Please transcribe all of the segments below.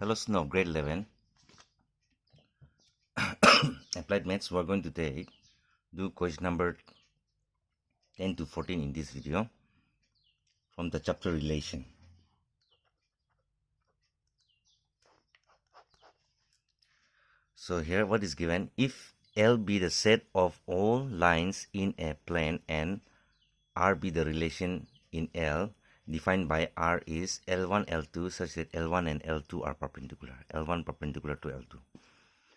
Hello students of grade 11 applied maths. We are going to do question number 10 to 14 in this video from the chapter relation. So here what is given: if L be the set of all lines in a plane and R be the relation in L, defined by R is L1 L2 such that L1 and L2 are perpendicular, L1 perpendicular to L2.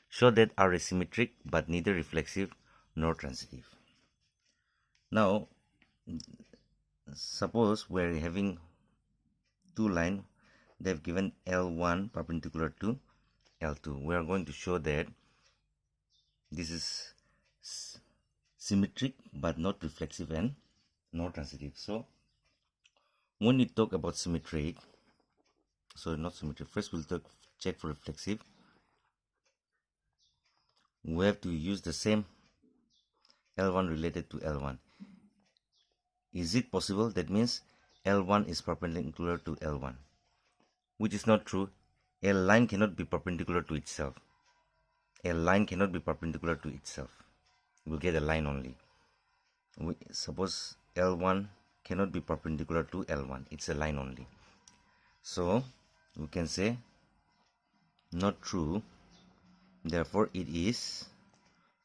Show that R is symmetric but neither reflexive nor transitive. Now suppose we are having two lines. They've given L1 perpendicular to L2. We are going to show that this is symmetric but not reflexive and not transitive. So when we talk about symmetric, not symmetric, first we'll check for reflexive. We have to use the same L1 related to L1. Is it possible? That means L1 is perpendicular to L1, which is not true. A line cannot be perpendicular to itself. A line cannot be perpendicular to itself. We'll get a line only. Suppose L1 cannot be perpendicular to L1. It's a line only. So we can say not true. Therefore, it is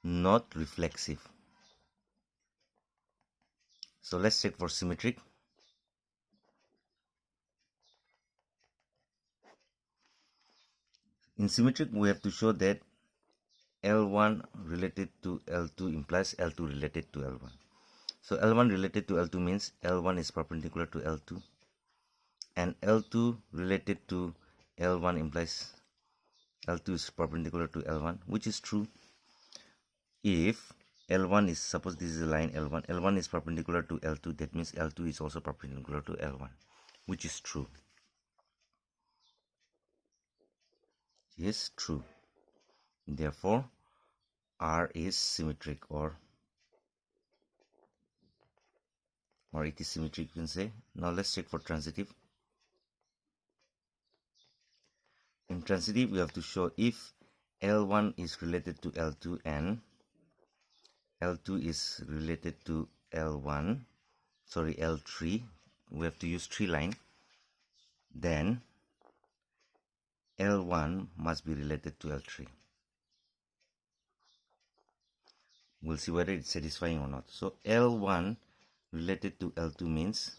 not reflexive. So let's check for symmetric. In symmetric, we have to show that L1 related to L2 implies L2 related to L1. So L1 related to L2 means L1 is perpendicular to L2, and L2 related to L1 implies L2 is perpendicular to L1, which is true. If L1 is, suppose this is a line L1, L1 is perpendicular to L2, that means L2 is also perpendicular to L1, which is true. Yes, true. Therefore, R is symmetric, or it is symmetric, you can say. Now let's check for transitive. In transitive, we have to show if L1 is related to L2 and L2 is related to L3, we have to use 3 line, then L1 must be related to L3. We'll see whether it's satisfying or not. So L1 related to L2 means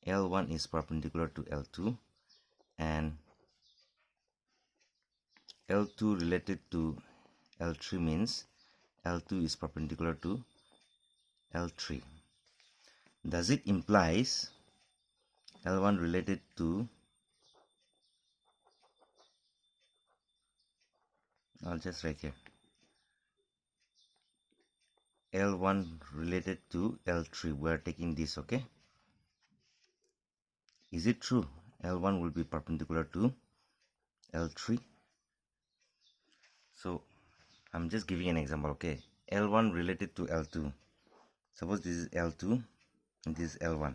L1 is perpendicular to L2, and L2 related to L3 means L2 is perpendicular to L3. Does it implies L1 related to, I'll just write here, L1 related to L3. We are taking this, okay? Is it true L1 will be perpendicular to L3? So I'm just giving an example, okay? L1 related to L2. Suppose this is L2 and this is L1.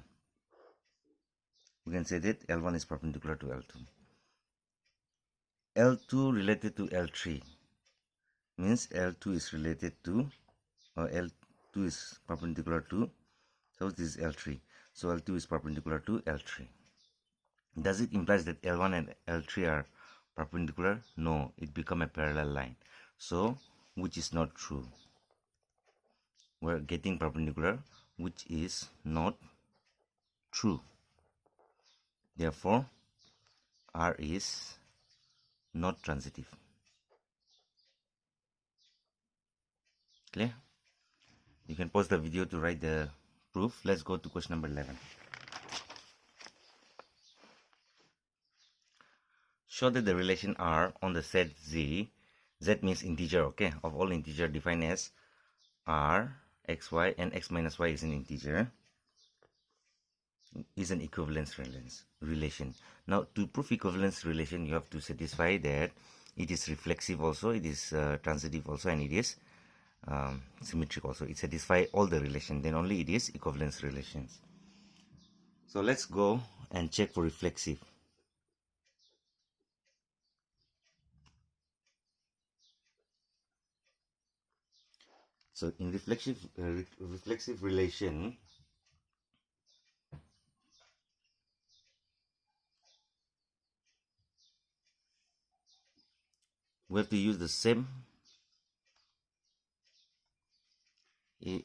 We can say that L1 is perpendicular to L2. L2 related to L3 means L2 is related to, or L2 is perpendicular to, suppose this is L3. So L2 is perpendicular to L3. Does it imply that L1 and L3 are perpendicular? No, it become a parallel line. So which is not true. We're getting perpendicular, which is not true. Therefore, R is not transitive. Clear? You can pause the video to write the proof. Let's go to question number 11. Show that the relation R on the set Z means integer, okay, of all integer defined as R, xy, and x minus y is an integer, is an equivalence relation. Now, to prove equivalence relation, you have to satisfy that it is reflexive also, it is transitive also, and it is symmetric also. It satisfies all the relation, then only it is equivalence relations. So let's go and check for reflexive. So in reflexive relation, we have to use the same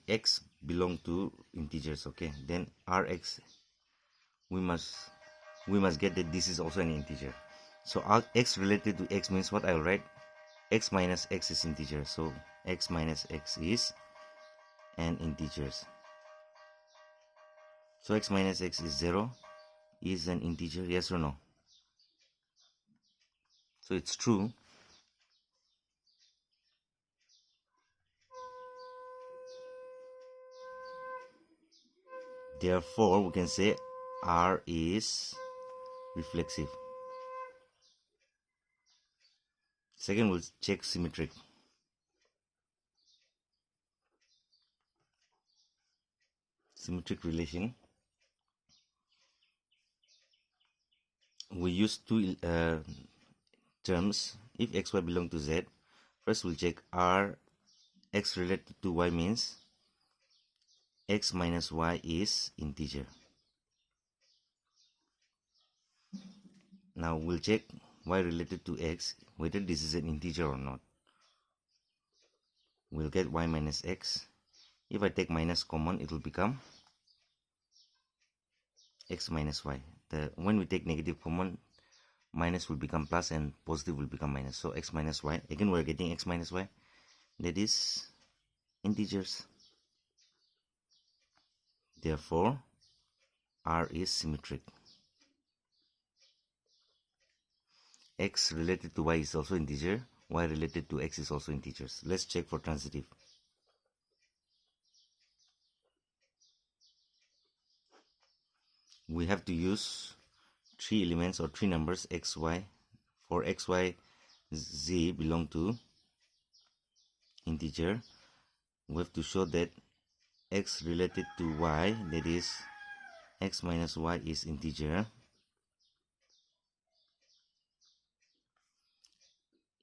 x belong to integers. Okay, then Rx, we must get that this is also an integer. So x related to x means what I'll write, x minus x is integer, so x minus x is an integer. So x minus x is 0, is an integer, yes or no? So it's true. Therefore we can say R is reflexive. Second, we'll check symmetric. Symmetric relation. We use two terms. If xy belong to z, first we'll check R x related to y means x minus y is integer. Now we'll check y related to x, whether this is an integer or not. We'll get y minus x. If I take minus common, it will become x minus y. When we take negative common, minus will become plus and positive will become minus. So x minus y. Again, we're getting x minus y. That is integers. Therefore, R is symmetric. X related to y is also integer. Y related to x is also integers. Let's check for transitive. We have to use three elements or three numbers x, y. For x, y, z belong to integer. We have to show that x related to y, that is x minus y, is integer.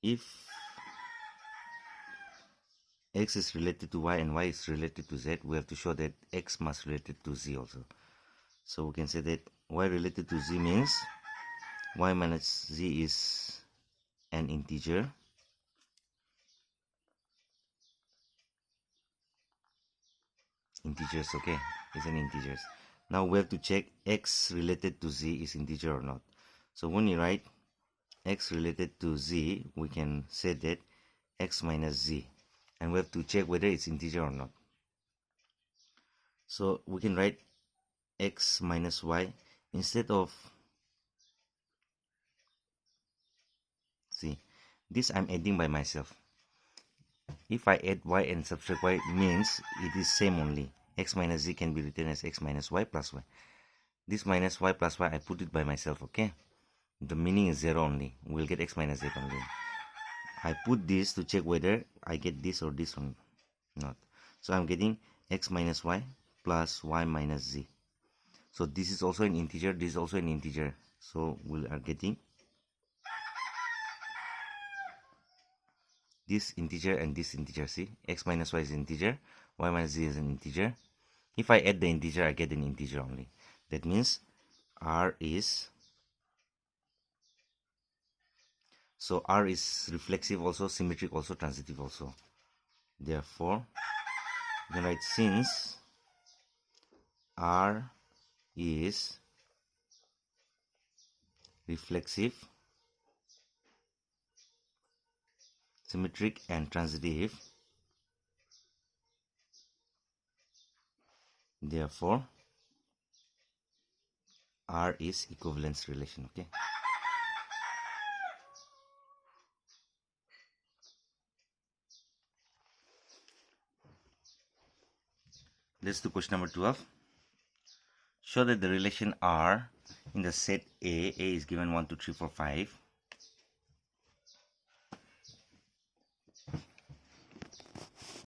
If x is related to y and y is related to z, we have to show that x must related to z also. So we can say that y related to z means y minus z is an integer. Integers, okay, is an integers. Now we have to check x related to z is integer or not. So when you write x related to z, we can say that x minus z, and we have to check whether it's integer or not. So we can write x minus y instead of, see, this I'm adding by myself. If I add y and subtract y, means it is same only. X minus z can be written as x minus y plus y. This minus y plus y, I put it by myself, okay? The meaning is 0 only. We'll get x minus z only. I put this to check whether I get this or this or not. So I'm getting x minus y plus y minus z. So this is also an integer, this is also an integer. So we are getting this integer and this integer. See, x minus y is integer, y minus z is an integer. If I add the integer, I get an integer only. That means R is, so R is reflexive also, symmetric also, transitive also. Therefore, you can write since R is reflexive, symmetric and transitive, therefore R is equivalence relation, okay? Let's do question number 12. Show that the relation R in the set A is given 1, 2, 3, 4, 5,